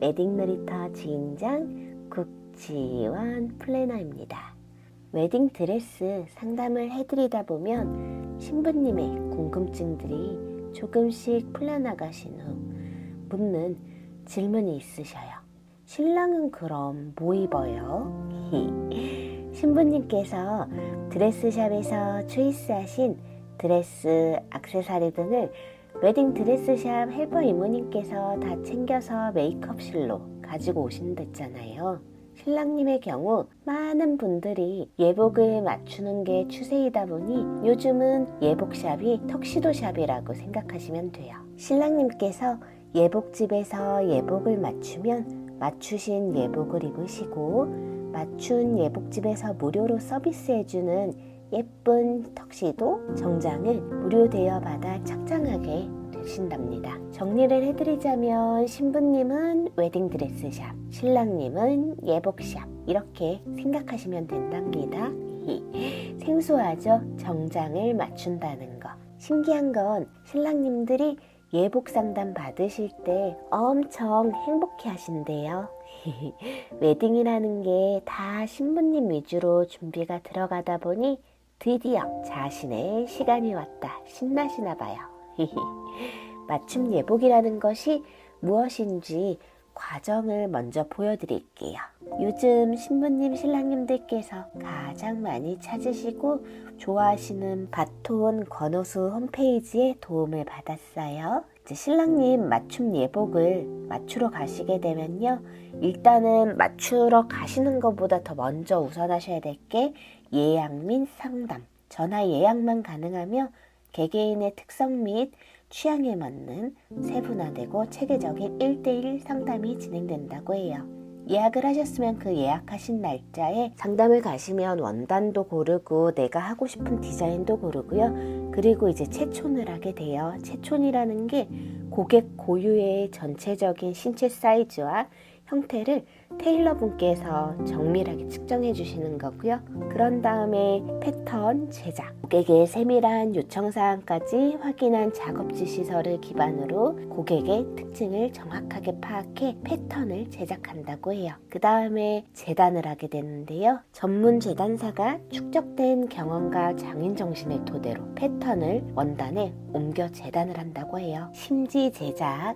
웨딩 놀이터 주인장 국지원 플래너입니다. 웨딩 드레스 상담을 해드리다 보면 신부님의 궁금증들이 조금씩 풀려나가신 후 묻는 질문이 있으셔요. 신랑은 그럼 뭐 입어요? 신부님께서 드레스샵에서 초이스하신 드레스, 액세서리 등을 웨딩 드레스샵 헬퍼 이모님께서 다 챙겨서 메이크업실로 가지고 오신댔잖아요. 신랑님의 경우 많은 분들이 예복을 맞추는 게 추세이다 보니 요즘은 예복샵이 턱시도샵이라고 생각하시면 돼요. 신랑님께서 예복집에서 예복을 맞추면 맞추신 예복을 입으시고 맞춘 예복집에서 무료로 서비스해주는 예쁜 턱시도 정장을 무료 대여받아 착장하게 되신답니다. 정리를 해드리자면 신부님은 웨딩드레스샵, 신랑님은 예복샵 이렇게 생각하시면 된답니다. 생소하죠? 정장을 맞춘다는 거. 신기한 건 신랑님들이 예복 상담 받으실 때 엄청 행복해 하신대요. 웨딩이라는 게 다 신부님 위주로 준비가 들어가다 보니 드디어 자신의 시간이 왔다 신나시나 봐요. 맞춤 예복이라는 것이 무엇인지 과정을 먼저 보여드릴게요. 요즘 신부님 신랑님들께서 가장 많이 찾으시고 좋아하시는 바톤 권호수 홈페이지에 도움을 받았어요. 이제 신랑님 맞춤 예복을 맞추러 가시게 되면요, 일단은 맞추러 가시는 것보다 더 먼저 우선하셔야 될 게 예약 및 상담. 전화 예약만 가능하며 개개인의 특성 및 취향에 맞는 세분화되고 체계적인 1:1 상담이 진행된다고 해요. 예약을 하셨으면 그 예약하신 날짜에 상담을 가시면 원단도 고르고 내가 하고 싶은 디자인도 고르고요. 그리고 이제 채촌을 하게 돼요. 채촌이라는 게 고객 고유의 전체적인 신체 사이즈와 형태를 테일러분께서 정밀하게 측정해 주시는 거고요. 그런 다음에 패턴 제작, 고객의 세밀한 요청사항까지 확인한 작업지 시설을 기반으로 고객의 특징을 정확하게 파악해 패턴을 제작한다고 해요. 그 다음에 재단을 하게 되는데요. 전문 재단사가 축적된 경험과 장인정신을 토대로 패턴을 원단에 옮겨 재단을 한다고 해요. 심지 제작,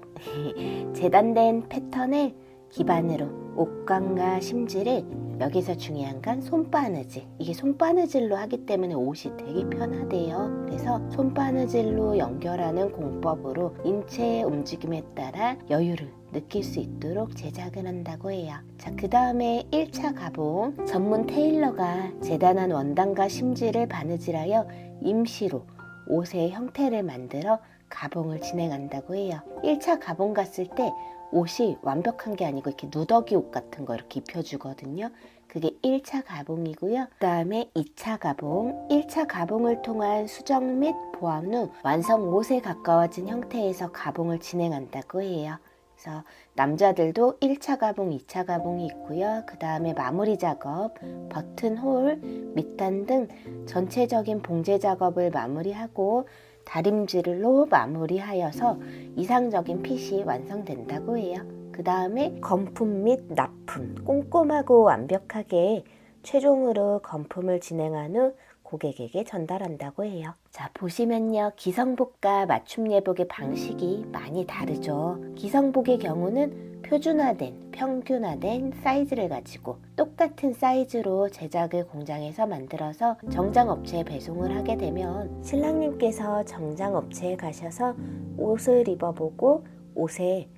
재단된 패턴을 기반으로 옷감과 심지를, 여기서 중요한 건 손바느질, 이게 손바느질로 하기 때문에 옷이 되게 편하대요. 그래서 손바느질로 연결하는 공법으로 인체의 움직임에 따라 여유를 느낄 수 있도록 제작을 한다고 해요. 자, 그 다음에 1차 가봉, 전문 테일러가 재단한 원단과 심지를 바느질하여 임시로 옷의 형태를 만들어 가봉을 진행한다고 해요. 1차 가봉 갔을 때 옷이 완벽한 게 아니고 이렇게 누더기 옷 같은 거 이렇게 입혀주거든요. 그게 1차 가봉이고요. 그 다음에 2차 가봉, 1차 가봉을 통한 수정 및 보완 후 완성 옷에 가까워진 형태에서 가봉을 진행한다고 해요. 그래서 남자들도 1차 가봉, 2차 가봉이 있고요. 그 다음에 마무리 작업, 버튼홀, 밑단 등 전체적인 봉제 작업을 마무리하고 다림질로 마무리하여서 이상적인 핏이 완성된다고 해요. 그 다음에 건품 및 납품, 꼼꼼하고 완벽하게 최종으로 건품을 진행한 후 고객에게 전달한다고 해요. 자, 보시면요, 기성복과 맞춤 예복의 방식이 많이 다르죠. 기성복의 경우는 표준화된, 평균화된 사이즈를 가지고 똑같은 사이즈로 제작을 공장에서 만들어서 정장업체에 배송을 하게 되면 신랑님께서 정장업체에 가셔서 옷을 입어보고 옷에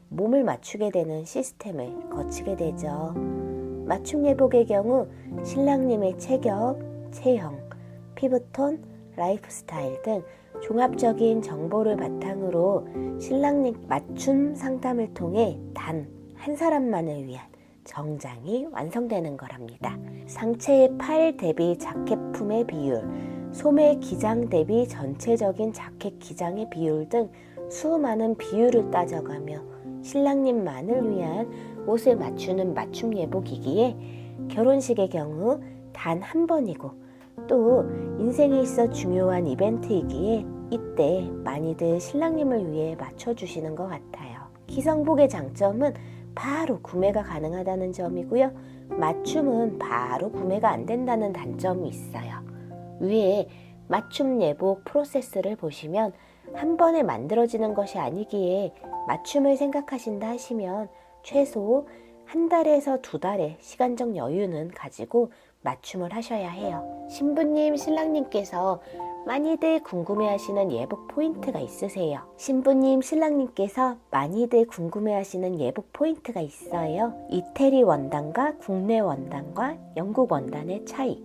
몸을 맞추게 되는 시스템을 거치게 되죠. 맞춤 예복의 경우 신랑님의 체격, 체형, 피부톤, 라이프 스타일 등 종합적인 정보를 바탕으로 신랑님 맞춤 상담을 통해 단 한 사람만을 위한 정장이 완성되는 거랍니다. 상체의 팔 대비 자켓품의 비율, 소매 기장 대비 전체적인 자켓 기장의 비율 등 수많은 비율을 따져가며 신랑님만을 위한 옷을 맞추는 맞춤 예복이기에 결혼식의 경우 단 한 번이고 또 인생에 있어 중요한 이벤트이기에 이때 많이들 신랑님을 위해 맞춰주시는 것 같아요. 기성복의 장점은 바로 구매가 가능하다는 점이고요. 맞춤은 바로 구매가 안 된다는 단점이 있어요. 위에 맞춤 예복 프로세스를 보시면 한 번에 만들어지는 것이 아니기에 맞춤을 생각하신다 하시면 최소 한 달에서 두 달의 시간적 여유는 가지고 맞춤을 하셔야 해요. 신부님, 신랑님께서 많이들 궁금해하시는 예복 포인트가 있으세요. 신부님, 신랑님께서 많이들 궁금해하시는 예복 포인트가 있어요. 이태리 원단과 국내 원단과 영국 원단의 차이,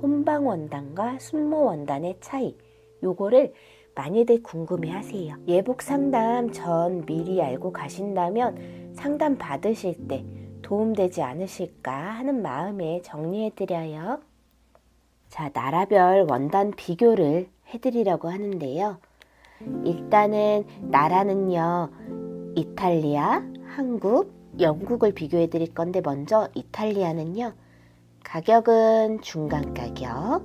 혼방 원단과 순모 원단의 차이, 요거를 많이들 궁금해하세요. 예복 상담 전 미리 알고 가신다면 상담 받으실 때 도움되지 않으실까 하는 마음에 정리해드려요. 자, 나라별 원단 비교를 해드리려고 하는데요. 일단은 나라는요, 이탈리아, 한국, 영국을 비교해 드릴 건데 먼저 이탈리아는요, 가격은 중간 가격,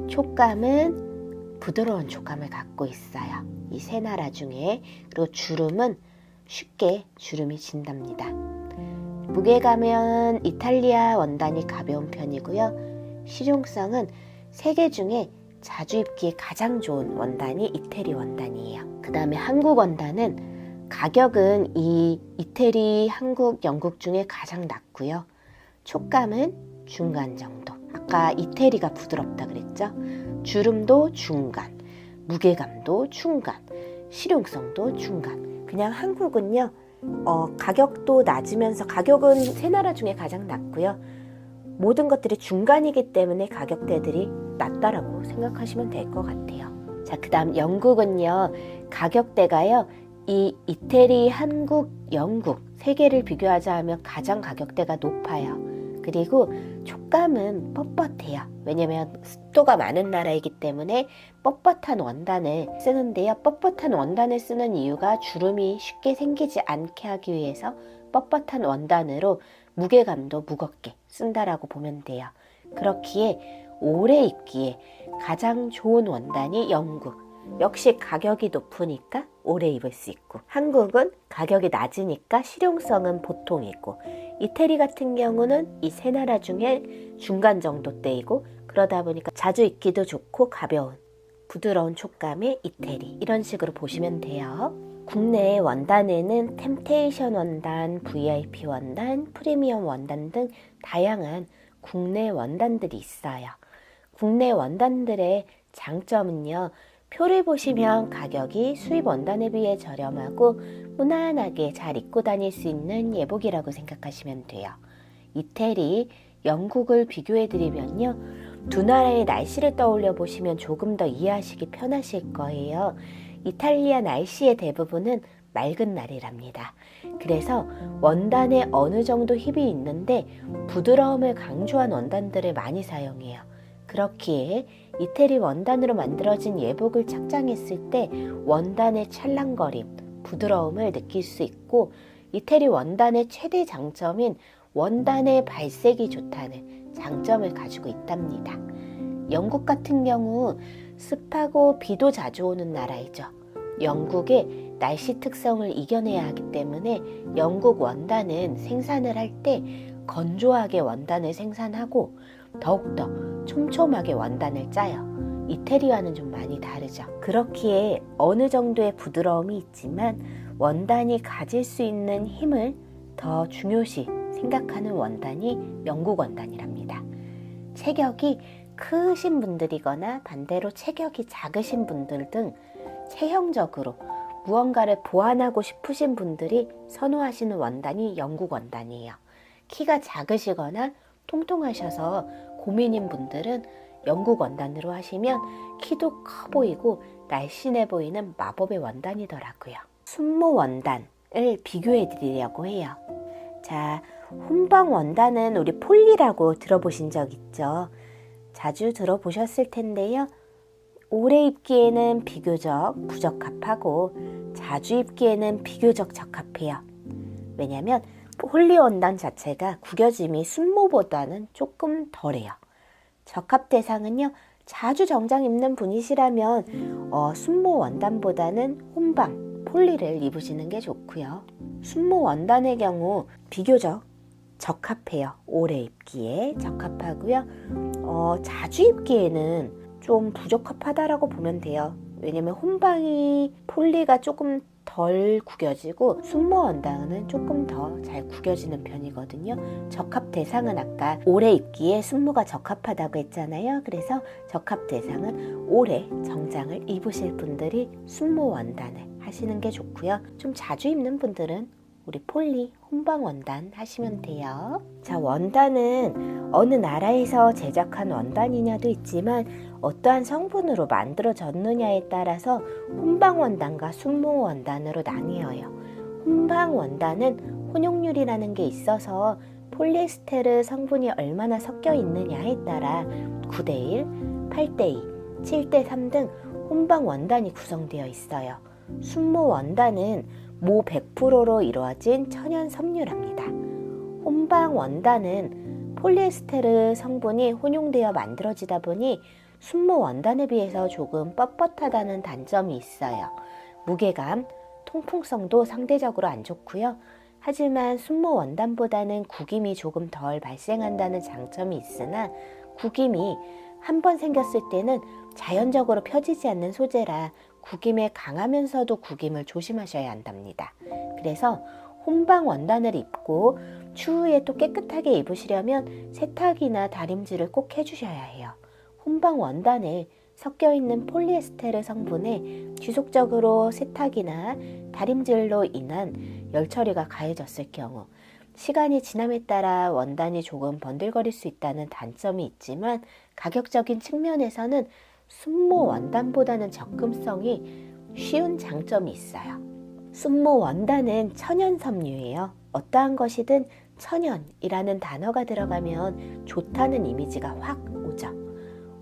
촉감은 부드러운 촉감을 갖고 있어요. 이 세 나라 중에. 그리고 주름은 쉽게 주름이 진답니다. 무게감은 이탈리아 원단이 가벼운 편이고요. 실용성은 세 개 중에 자주 입기에 가장 좋은 원단이 이태리 원단이에요. 그 다음에 한국 원단은 가격은 이 이태리, 한국, 영국 중에 가장 낮고요. 촉감은 중간 정도. 아까 이태리가 부드럽다 그랬죠? 주름도 중간, 무게감도 중간, 실용성도 중간. 그냥 한국은요, 가격도 낮으면서 가격은 세 나라 중에 가장 낮고요. 모든 것들이 중간이기 때문에 가격대들이 낮다라고 생각하시면 될 것 같아요. 자, 그 다음 영국은요, 가격대가요, 이 이태리, 한국, 영국 세 개를 비교하자 면 가장 가격대가 높아요. 그리고 촉감은 뻣뻣해요. 왜냐면 습도가 많은 나라이기 때문에 뻣뻣한 원단을 쓰는데요. 뻣뻣한 원단을 쓰는 이유가 주름이 쉽게 생기지 않게 하기 위해서 뻣뻣한 원단으로 무게감도 무겁게 쓴다라고 보면 돼요. 그렇기에 오래 입기에 가장 좋은 원단이 영국. 역시 가격이 높으니까 오래 입을 수 있고, 한국은 가격이 낮으니까 실용성은 보통이고, 이태리 같은 경우는 이 세 나라 중에 중간 정도대이고, 그러다 보니까 자주 입기도 좋고 가벼운 부드러운 촉감의 이태리, 이런 식으로 보시면 돼요. 국내 원단에는 템테이션 원단, VIP 원단, 프리미엄 원단 등 다양한 국내 원단들이 있어요. 국내 원단들의 장점은요, 표를 보시면 가격이 수입 원단에 비해 저렴하고 무난하게 잘 입고 다닐 수 있는 예복이라고 생각하시면 돼요. 이태리, 영국을 비교해드리면요, 두 나라의 날씨를 떠올려 보시면 조금 더 이해하시기 편하실 거예요. 이탈리아 날씨의 대부분은 맑은 날이랍니다. 그래서 원단에 어느 정도 힙이 있는데 부드러움을 강조한 원단들을 많이 사용해요. 그렇기에 이태리 원단으로 만들어진 예복을 착장했을 때 원단의 찰랑거림, 부드러움을 느낄 수 있고, 이태리 원단의 최대 장점인 원단의 발색이 좋다는 장점을 가지고 있답니다. 영국 같은 경우 습하고 비도 자주 오는 나라이죠. 영국의 날씨 특성을 이겨내야 하기 때문에 영국 원단은 생산을 할 때 건조하게 원단을 생산하고 더욱더 촘촘하게 원단을 짜요. 이태리와는 좀 많이 다르죠. 그렇기에 어느 정도의 부드러움이 있지만 원단이 가질 수 있는 힘을 더 중요시 생각하는 원단이 영국 원단이랍니다. 체격이 크신 분들이거나 반대로 체격이 작으신 분들 등 체형적으로 무언가를 보완하고 싶으신 분들이 선호하시는 원단이 영국 원단이에요. 키가 작으시거나 통통하셔서 고민인 분들은 영국 원단으로 하시면 키도 커 보이고 날씬해 보이는 마법의 원단이더라고요. 순모 원단을 비교해 드리려고 해요. 자, 혼방 원단은 우리 폴리라고 들어보신 적 있죠? 자주 들어보셨을 텐데요. 오래 입기에는 비교적 부적합하고 자주 입기에는 비교적 적합해요. 왜냐하면 폴리 원단 자체가 구겨짐이 순모보다는 조금 덜해요. 적합 대상은요, 자주 정장 입는 분이시라면 순모 원단보다는 혼방 폴리를 입으시는 게 좋고요. 순모 원단의 경우 비교적 적합해요. 오래 입기에 적합하고요. 자주 입기에는 좀 부적합하다라고 보면 돼요. 왜냐면 혼방이 폴리가 조금 덜 구겨지고 순모 원단은 조금 더 잘 구겨지는 편이거든요. 적합 대상은 아까 오래 입기에 순모가 적합하다고 했잖아요. 그래서 적합 대상은 오래 정장을 입으실 분들이 순모 원단을 하시는 게 좋고요. 좀 자주 입는 분들은 우리 폴리 혼방 원단 하시면 돼요. 자, 원단은 어느 나라에서 제작한 원단이냐도 있지만 어떠한 성분으로 만들어졌느냐에 따라서 혼방 원단과 순모 원단으로 나뉘어요. 혼방 원단은 혼용률이라는 게 있어서 폴리에스테르 성분이 얼마나 섞여 있느냐에 따라 9대1, 8대2, 7대3 등 혼방 원단이 구성되어 있어요. 순모 원단은 모 100%로 이루어진 천연 섬유랍니다. 혼방 원단은 폴리에스테르 성분이 혼용되어 만들어지다 보니 순모 원단에 비해서 조금 뻣뻣하다는 단점이 있어요. 무게감, 통풍성도 상대적으로 안 좋고요. 하지만 순모 원단보다는 구김이 조금 덜 발생한다는 장점이 있으나 구김이 한 번 생겼을 때는 자연적으로 펴지지 않는 소재라 구김에 강하면서도 구김을 조심하셔야 한답니다. 그래서 혼방 원단을 입고 추후에 또 깨끗하게 입으시려면 세탁이나 다림질을 꼭 해주셔야 해요. 혼방 원단에 섞여 있는 폴리에스테르 성분에 지속적으로 세탁이나 다림질로 인한 열 처리가 가해졌을 경우 시간이 지남에 따라 원단이 조금 번들거릴 수 있다는 단점이 있지만 가격적인 측면에서는 순모 원단보다는 접근성이 쉬운 장점이 있어요. 순모 원단은 천연 섬유예요. 어떠한 것이든 천연이라는 단어가 들어가면 좋다는 이미지가 확 오죠.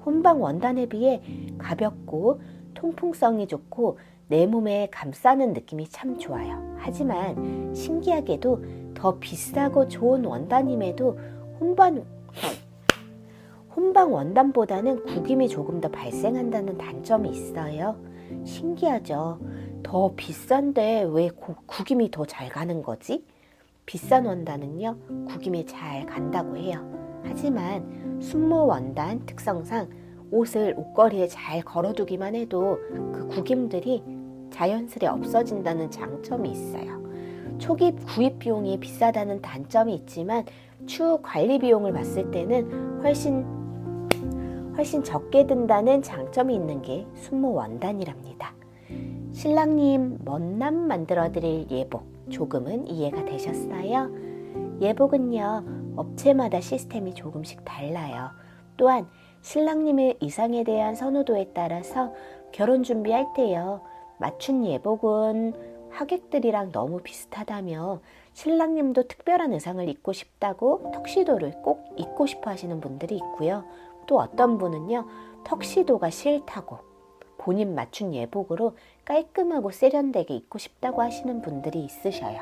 혼방 원단에 비해 가볍고 통풍성이 좋고 내 몸에 감싸는 느낌이 참 좋아요. 하지만 신기하게도 더 비싸고 좋은 원단임에도 혼방 원단보다는 구김이 조금 더 발생한다는 단점이 있어요. 신기하죠? 더 비싼데 왜 구김이 더 잘 가는 거지? 비싼 원단은요, 구김이 잘 간다고 해요. 하지만 순모 원단 특성상 옷을 옷걸이에 잘 걸어두기만 해도 그 구김들이 자연스레 없어진다는 장점이 있어요. 초기 구입 비용이 비싸다는 단점이 있지만 추후 관리 비용을 봤을 때는 훨씬 적게 든다는 장점이 있는 게 순모 원단이랍니다. 신랑님 먼남 만들어드릴 예복 조금은 이해가 되셨어요? 예복은요, 업체마다 시스템이 조금씩 달라요. 또한 신랑님의 의상에 대한 선호도에 따라서 결혼 준비할 때요, 맞춘 예복은 하객들이랑 너무 비슷하다며 신랑님도 특별한 의상을 입고 싶다고 턱시도를 꼭 입고 싶어 하시는 분들이 있고요. 또 어떤 분은요, 턱시도가 싫다고 본인 맞춘 예복으로 깔끔하고 세련되게 입고 싶다고 하시는 분들이 있으셔요.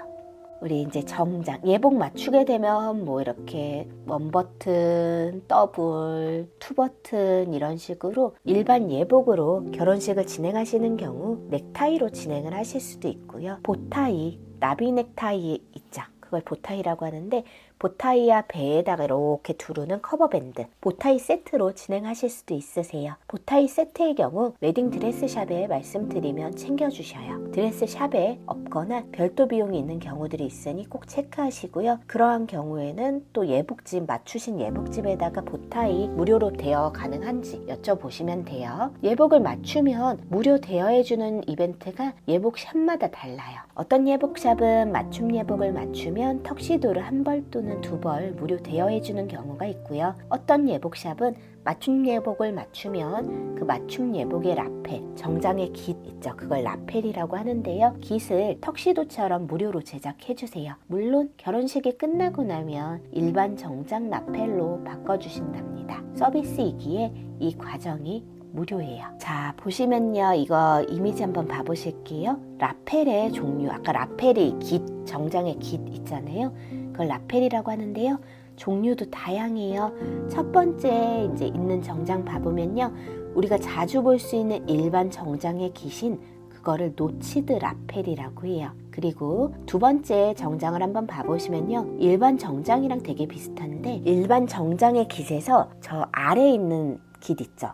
우리 이제 정장, 예복 맞추게 되면 뭐 이렇게 원버튼, 더블, 투버튼 이런 식으로 일반 예복으로 결혼식을 진행하시는 경우 넥타이로 진행을 하실 수도 있고요. 보타이, 나비 넥타이 있죠. 그걸 보타이라고 하는데 보타이와 배에다가 이렇게 두르는 커버밴드, 보타이 세트로 진행하실 수도 있으세요. 보타이 세트의 경우 웨딩 드레스샵에 말씀드리면 챙겨주셔요. 드레스샵에 없거나 별도 비용이 있는 경우들이 있으니 꼭 체크하시고요. 그러한 경우에는 또 예복집, 맞추신 예복집에다가 보타이 무료로 대여 가능한지 여쭤보시면 돼요. 예복을 맞추면 무료 대여해주는 이벤트가 예복샵마다 달라요. 어떤 예복샵은 맞춤 예복을 맞추면 턱시도를 한 벌 또는 두 벌 무료 대여해주는 경우가 있고요. 어떤 예복샵은 맞춤 예복을 맞추면 그 맞춤 예복의 라펠, 정장의 깃 있죠. 그걸 라펠이라고 하는데요. 깃을 턱시도처럼 무료로 제작해주세요. 물론 결혼식이 끝나고 나면 일반 정장 라펠로 바꿔주신답니다. 서비스이기에 이 과정이 무료예요. 자, 보시면요, 이거 이미지 한번 봐보실게요. 라펠의 종류, 아까 라펠이 깃, 정장의 깃 있잖아요. 그걸 라펠이라고 하는데요. 종류도 다양해요. 첫 번째 이제 있는 정장 봐보면요, 우리가 자주 볼 수 있는 일반 정장의 깃인 그거를 노치드 라펠이라고 해요. 그리고 두 번째 정장을 한번 봐보시면요. 일반 정장이랑 되게 비슷한데 일반 정장의 깃에서 저 아래에 있는 깃 있죠.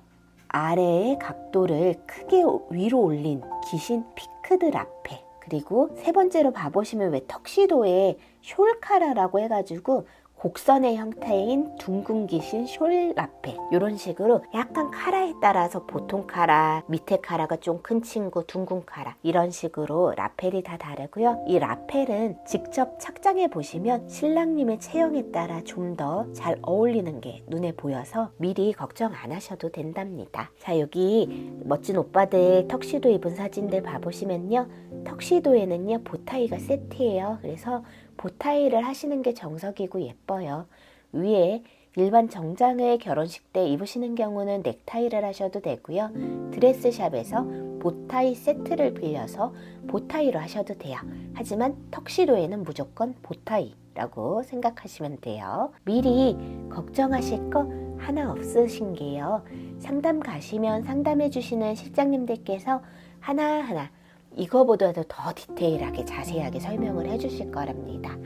아래의 각도를 크게 위로 올린 깃인 피크드 라펠. 그리고 세 번째로 봐보시면 왜 턱시도에 숄카라라고 해가지고 곡선의 형태인 둥근 깃인 숄 라펠, 이런 식으로 약간 카라에 따라서 보통 카라, 밑에 카라가 좀 큰 친구 둥근 카라, 이런 식으로 라펠이 다 다르고요. 이 라펠은 직접 착장해 보시면 신랑님의 체형에 따라 좀 더 잘 어울리는 게 눈에 보여서 미리 걱정 안 하셔도 된답니다. 자, 여기 멋진 오빠들 턱시도 입은 사진들 봐보시면요. 턱시도에는요 보타이가 세트예요. 그래서 보타이를 하시는 게 정석이고 예뻐요. 위에 일반 정장을 결혼식 때 입으시는 경우는 넥타이를 하셔도 되고요. 드레스샵에서 보타이 세트를 빌려서 보타이로 하셔도 돼요. 하지만 턱시도에는 무조건 보타이라고 생각하시면 돼요. 미리 걱정하실 거 하나 없으신 게요. 상담 가시면 상담해 주시는 실장님들께서 하나하나 이거보다도 더 디테일하게 자세하게 설명을 해주실 거랍니다.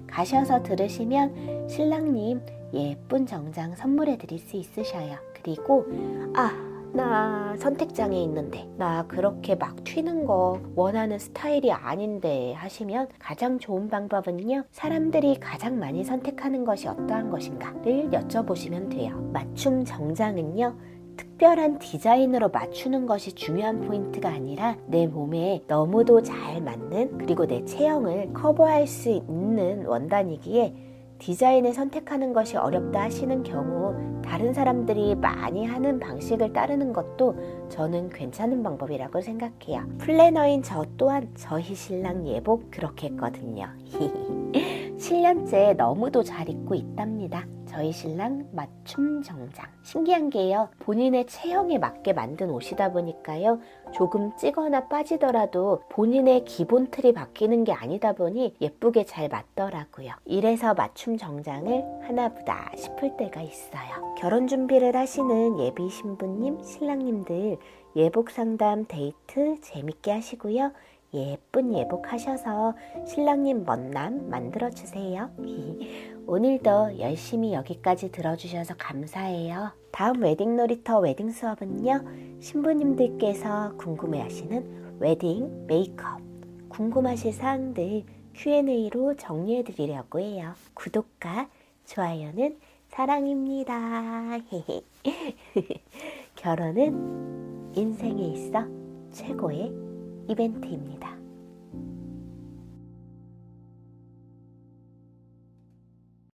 가셔서 들으시면 신랑님 예쁜 정장 선물해 드릴 수 있으셔요. 그리고 나 선택장애 있는데 나 그렇게 막 튀는 거 원하는 스타일이 아닌데 하시면 가장 좋은 방법은요. 사람들이 가장 많이 선택하는 것이 어떠한 것인가를 여쭤보시면 돼요. 맞춤 정장은요. 특별한 디자인으로 맞추는 것이 중요한 포인트가 아니라 내 몸에 너무도 잘 맞는 그리고 내 체형을 커버할 수 있는 원단이기에 디자인을 선택하는 것이 어렵다 하시는 경우 다른 사람들이 많이 하는 방식을 따르는 것도 저는 괜찮은 방법이라고 생각해요. 플래너인 저 또한 저희 신랑 예복 그렇게 했거든요. 7년째 너무도 잘 입고 있답니다. 저희 신랑 맞춤 정장. 신기한 게요. 본인의 체형에 맞게 만든 옷이다 보니까요. 조금 찌거나 빠지더라도 본인의 기본 틀이 바뀌는 게 아니다 보니 예쁘게 잘 맞더라고요. 이래서 맞춤 정장을 하나보다 싶을 때가 있어요. 결혼 준비를 하시는 예비 신부님, 신랑님들 예복 상담 데이트 재밌게 하시고요. 예쁜 예복 하셔서 신랑님 멋남 만들어주세요. 오늘도 열심히 여기까지 들어주셔서 감사해요. 다음 웨딩 놀이터 웨딩 수업은요. 신부님들께서 궁금해하시는 웨딩 메이크업 궁금하실 사항들 Q&A로 정리해 드리려고 해요. 구독과 좋아요는 사랑입니다. 결혼은 인생에 있어 최고의 이벤트입니다.